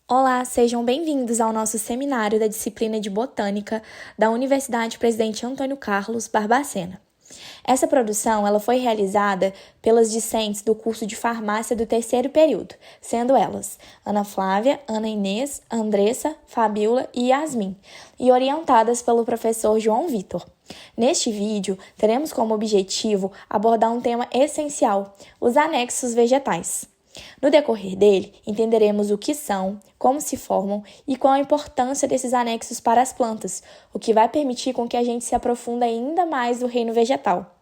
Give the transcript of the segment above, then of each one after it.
Olá, sejam bem-vindos ao nosso seminário da disciplina de Botânica da Universidade Presidente Antônio Carlos Barbacena. Essa produção ela foi realizada pelas discentes do curso de farmácia do terceiro período, sendo elas Ana Flávia, Ana Inês, Andressa, Fabiola e Yasmin, e orientadas pelo professor João Vitor. Neste vídeo, teremos como objetivo abordar um tema essencial, os anexos vegetais. No decorrer dele, entenderemos o que são, como se formam e qual a importância desses anexos para as plantas, o que vai permitir com que a gente se aprofunde ainda mais no reino vegetal.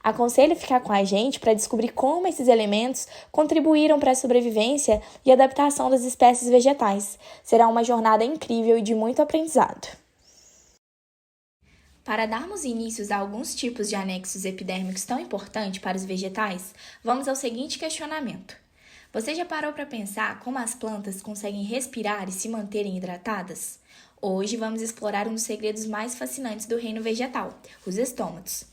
Aconselho ficar com a gente para descobrir como esses elementos contribuíram para a sobrevivência e adaptação das espécies vegetais. Será uma jornada incrível e de muito aprendizado. Para darmos início a alguns tipos de anexos epidérmicos tão importantes para os vegetais, vamos ao seguinte questionamento. Você já parou para pensar como as plantas conseguem respirar e se manterem hidratadas? Hoje vamos explorar um dos segredos mais fascinantes do reino vegetal, os estômatos,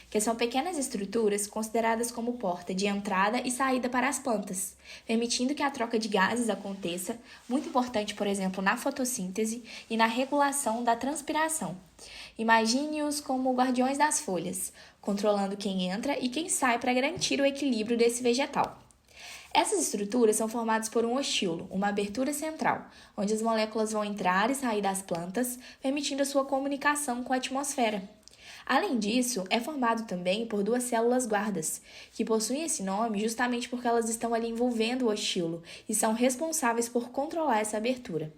que são pequenas estruturas consideradas como porta de entrada e saída para as plantas, permitindo que a troca de gases aconteça, muito importante, por exemplo, na fotossíntese e na regulação da transpiração. Imagine-os como guardiões das folhas, controlando quem entra e quem sai para garantir o equilíbrio desse vegetal. Essas estruturas são formadas por um ostíolo, uma abertura central, onde as moléculas vão entrar e sair das plantas, permitindo a sua comunicação com a atmosfera. Além disso, é formado também por duas células guardas, que possuem esse nome justamente porque elas estão ali envolvendo o ostíolo e são responsáveis por controlar essa abertura.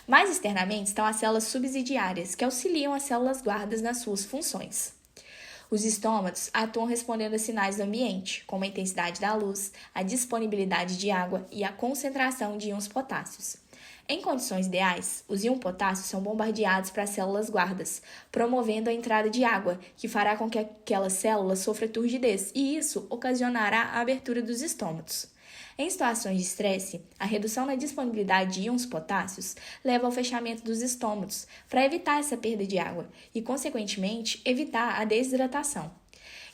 Mais externamente estão as células subsidiárias, que auxiliam as células guardas nas suas funções. Os estômatos atuam respondendo a sinais do ambiente, como a intensidade da luz, a disponibilidade de água e a concentração de íons potássios. Em condições ideais, os íons potássios são bombardeados para as células guardas, promovendo a entrada de água, que fará com que aquelas células sofram turgidez, e isso ocasionará a abertura dos estômatos. Em situações de estresse, a redução na disponibilidade de íons potássios leva ao fechamento dos estômatos para evitar essa perda de água e, consequentemente, evitar a desidratação.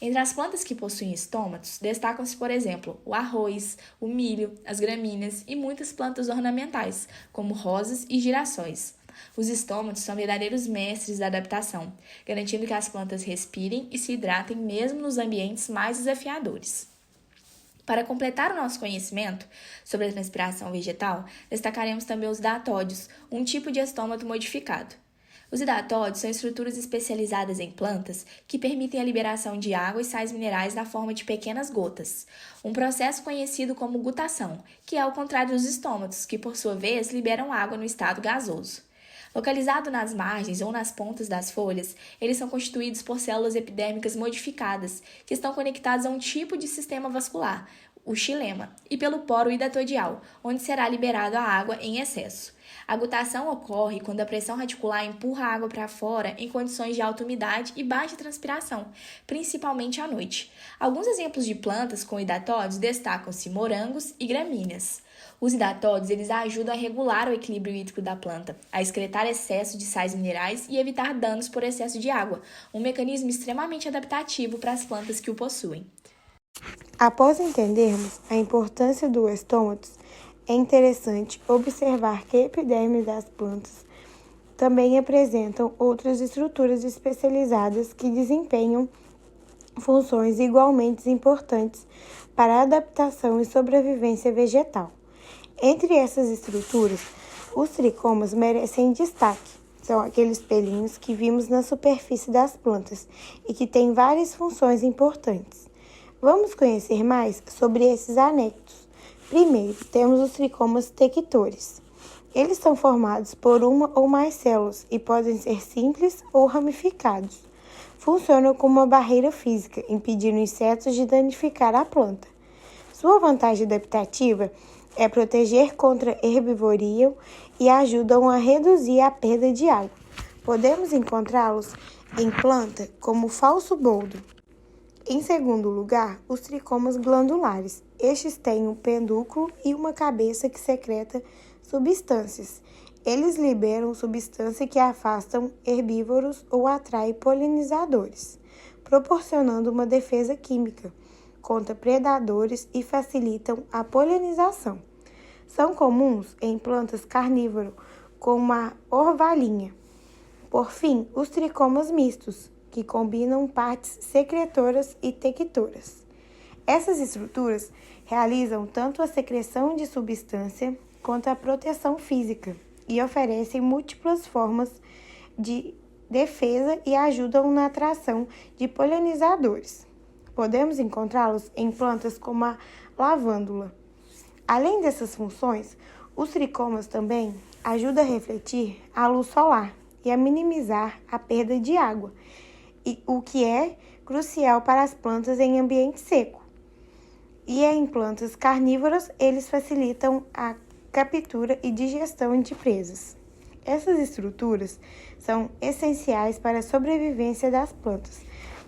Entre as plantas que possuem estômatos, destacam-se, por exemplo, o arroz, o milho, as gramíneas e muitas plantas ornamentais, como rosas e girassóis. Os estômatos são verdadeiros mestres da adaptação, garantindo que as plantas respirem e se hidratem mesmo nos ambientes mais desafiadores. Para completar o nosso conhecimento sobre a transpiração vegetal, destacaremos também os hidatódios, um tipo de estômato modificado. Os hidatódios são estruturas especializadas em plantas que permitem a liberação de água e sais minerais na forma de pequenas gotas, um processo conhecido como gutação, que é ao contrário dos estômatos, que por sua vez liberam água no estado gasoso. Localizado nas margens ou nas pontas das folhas, eles são constituídos por células epidérmicas modificadas, que estão conectadas a um tipo de sistema vascular, o xilema, e pelo poro hidatodial, onde será liberada a água em excesso. A gutação ocorre quando a pressão radicular empurra a água para fora em condições de alta umidade e baixa transpiração, principalmente à noite. Alguns exemplos de plantas com hidatódios destacam-se morangos e gramíneas. Os hidatódios eles ajudam a regular o equilíbrio hídrico da planta, a excretar excesso de sais minerais e evitar danos por excesso de água, um mecanismo extremamente adaptativo para as plantas que o possuem. Após entendermos a importância do estômatos, é interessante observar que a epiderme das plantas também apresentam outras estruturas especializadas que desempenham funções igualmente importantes para a adaptação e sobrevivência vegetal. Entre essas estruturas, os tricomas merecem destaque. São aqueles pelinhos que vimos na superfície das plantas e que têm várias funções importantes. Vamos conhecer mais sobre esses anexos. Primeiro, temos os tricomas tectores. Eles são formados por uma ou mais células e podem ser simples ou ramificados. Funcionam como uma barreira física, impedindo insetos de danificar a planta. Sua vantagem adaptativa é proteger contra herbivoria e ajudam a reduzir a perda de água. Podemos encontrá-los em planta como o falso boldo. Em segundo lugar, os tricomas glandulares. Estes têm um pedúnculo e uma cabeça que secreta substâncias. Eles liberam substâncias que afastam herbívoros ou atraem polinizadores, proporcionando uma defesa química contra predadores e facilitam a polinização. São comuns em plantas carnívoras, como a orvalinha. Por fim, os tricomas mistos, que combinam partes secretoras e tectoras. Essas estruturas realizam tanto a secreção de substância quanto a proteção física e oferecem múltiplas formas de defesa e ajudam na atração de polinizadores. Podemos encontrá-los em plantas como a lavândula. Além dessas funções, os tricomas também ajudam a refletir a luz solar e a minimizar a perda de água, o que é crucial para as plantas em ambiente seco. E em plantas carnívoras, eles facilitam a captura e digestão de presas. Essas estruturas são essenciais para a sobrevivência das plantas,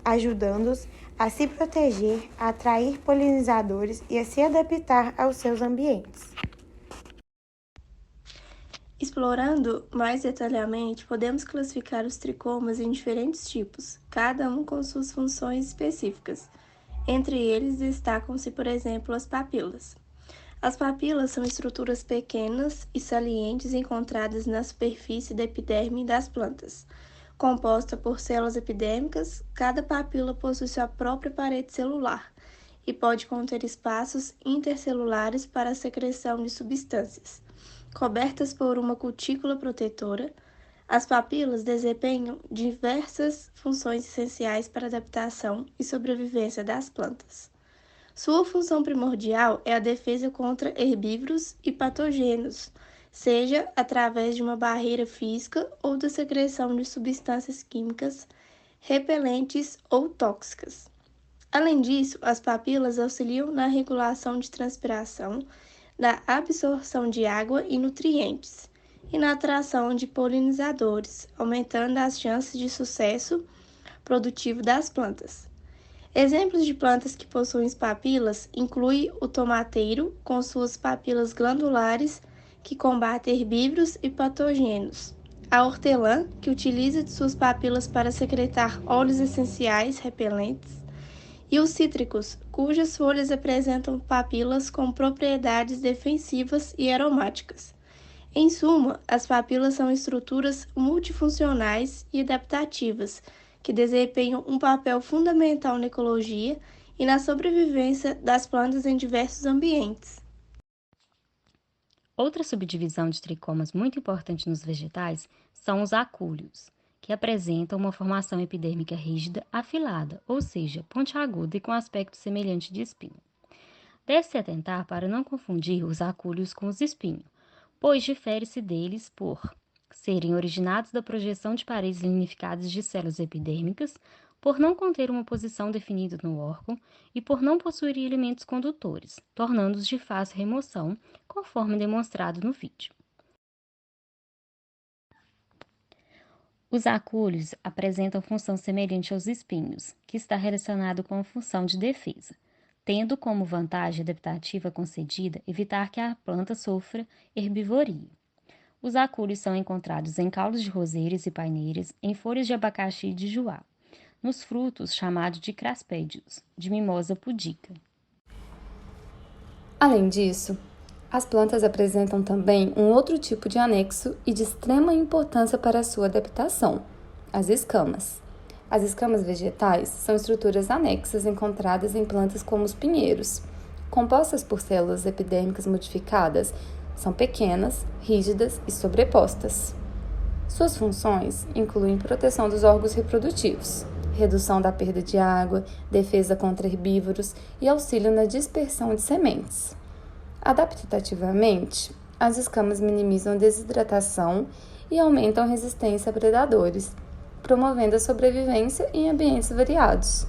ajudando-os a se proteger, a atrair polinizadores e a se adaptar aos seus ambientes. Explorando mais detalhadamente, podemos classificar os tricomas em diferentes tipos, cada um com suas funções específicas. Entre eles destacam-se, por exemplo, as papilas. As papilas são estruturas pequenas e salientes encontradas na superfície da epiderme das plantas. Composta por células epidérmicas, cada papila possui sua própria parede celular e pode conter espaços intercelulares para a secreção de substâncias. Cobertas por uma cutícula protetora, as papilas desempenham diversas funções essenciais para a adaptação e sobrevivência das plantas. Sua função primordial é a defesa contra herbívoros e patógenos, seja através de uma barreira física ou da secreção de substâncias químicas repelentes ou tóxicas. Além disso, as papilas auxiliam na regulação de transpiração, na absorção de água e nutrientes e na atração de polinizadores, aumentando as chances de sucesso produtivo das plantas. Exemplos de plantas que possuem papilas incluem o tomateiro, com suas papilas glandulares que combatem herbívoros e patógenos, a hortelã, que utiliza de suas papilas para secretar óleos essenciais repelentes, e os cítricos, cujas folhas apresentam papilas com propriedades defensivas e aromáticas. Em suma, as papilas são estruturas multifuncionais e adaptativas, que desempenham um papel fundamental na ecologia e na sobrevivência das plantas em diversos ambientes. Outra subdivisão de tricomas muito importante nos vegetais são os acúleos, que apresentam uma formação epidérmica rígida afilada, ou seja, pontiaguda e com aspecto semelhante de espinho. Deve-se atentar para não confundir os acúleos com os espinhos, pois difere-se deles por serem originados da projeção de paredes lignificadas de células epidérmicas, por não conter uma posição definida no órgão e por não possuírem elementos condutores, tornando-os de fácil remoção, conforme demonstrado no vídeo. Os acúleos apresentam função semelhante aos espinhos, que está relacionado com a função de defesa, tendo como vantagem adaptativa concedida evitar que a planta sofra herbivoria. Os acúleos são encontrados em caules de roseiras e paineiras, em folhas de abacaxi e de juá, nos frutos chamados de craspédios, de mimosa pudica. Além disso, as plantas apresentam também um outro tipo de anexo e de extrema importância para a sua adaptação, as escamas. As escamas vegetais são estruturas anexas encontradas em plantas como os pinheiros. Compostas por células epidérmicas modificadas, são pequenas, rígidas e sobrepostas. Suas funções incluem proteção dos órgãos reprodutivos, redução da perda de água, defesa contra herbívoros e auxílio na dispersão de sementes. Adaptativamente, as escamas minimizam a desidratação e aumentam a resistência a predadores, promovendo a sobrevivência em ambientes variados.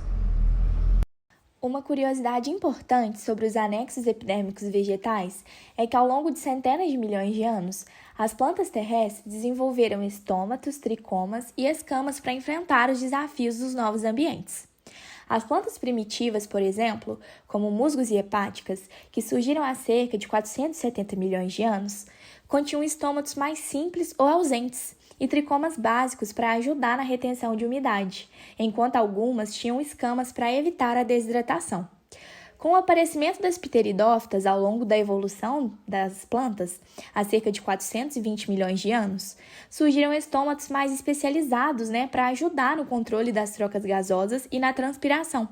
Uma curiosidade importante sobre os anexos epidérmicos vegetais é que ao longo de centenas de milhões de anos, as plantas terrestres desenvolveram estômatos, tricomas e escamas para enfrentar os desafios dos novos ambientes. As plantas primitivas, por exemplo, como musgos e hepáticas, que surgiram há cerca de 470 milhões de anos, continham estômatos mais simples ou ausentes e tricomas básicos para ajudar na retenção de umidade, enquanto algumas tinham escamas para evitar a desidratação. Com o aparecimento das pteridófitas ao longo da evolução das plantas, há cerca de 420 milhões de anos, surgiram estômatos mais especializados, para ajudar no controle das trocas gasosas e na transpiração.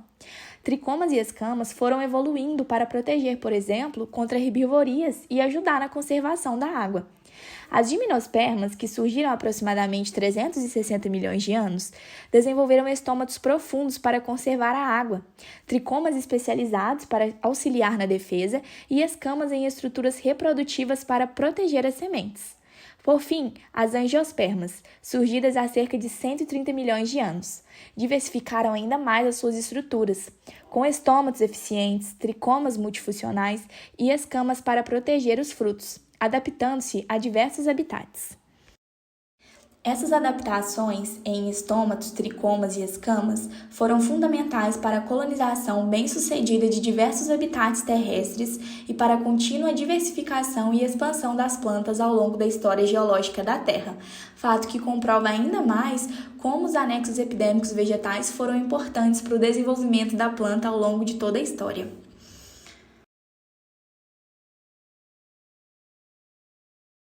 Tricomas e escamas foram evoluindo para proteger, por exemplo, contra herbivorias e ajudar na conservação da água. As gimnospermas, que surgiram há aproximadamente 360 milhões de anos, desenvolveram estômatos profundos para conservar a água, tricomas especializados para auxiliar na defesa e escamas em estruturas reprodutivas para proteger as sementes. Por fim, as angiospermas, surgidas há cerca de 130 milhões de anos, diversificaram ainda mais as suas estruturas, com estômatos eficientes, tricomas multifuncionais e escamas para proteger os frutos, adaptando-se a diversos habitats. Essas adaptações em estômatos, tricomas e escamas foram fundamentais para a colonização bem-sucedida de diversos habitats terrestres e para a contínua diversificação e expansão das plantas ao longo da história geológica da Terra, fato que comprova ainda mais como os anexos epidérmicos vegetais foram importantes para o desenvolvimento da planta ao longo de toda a história.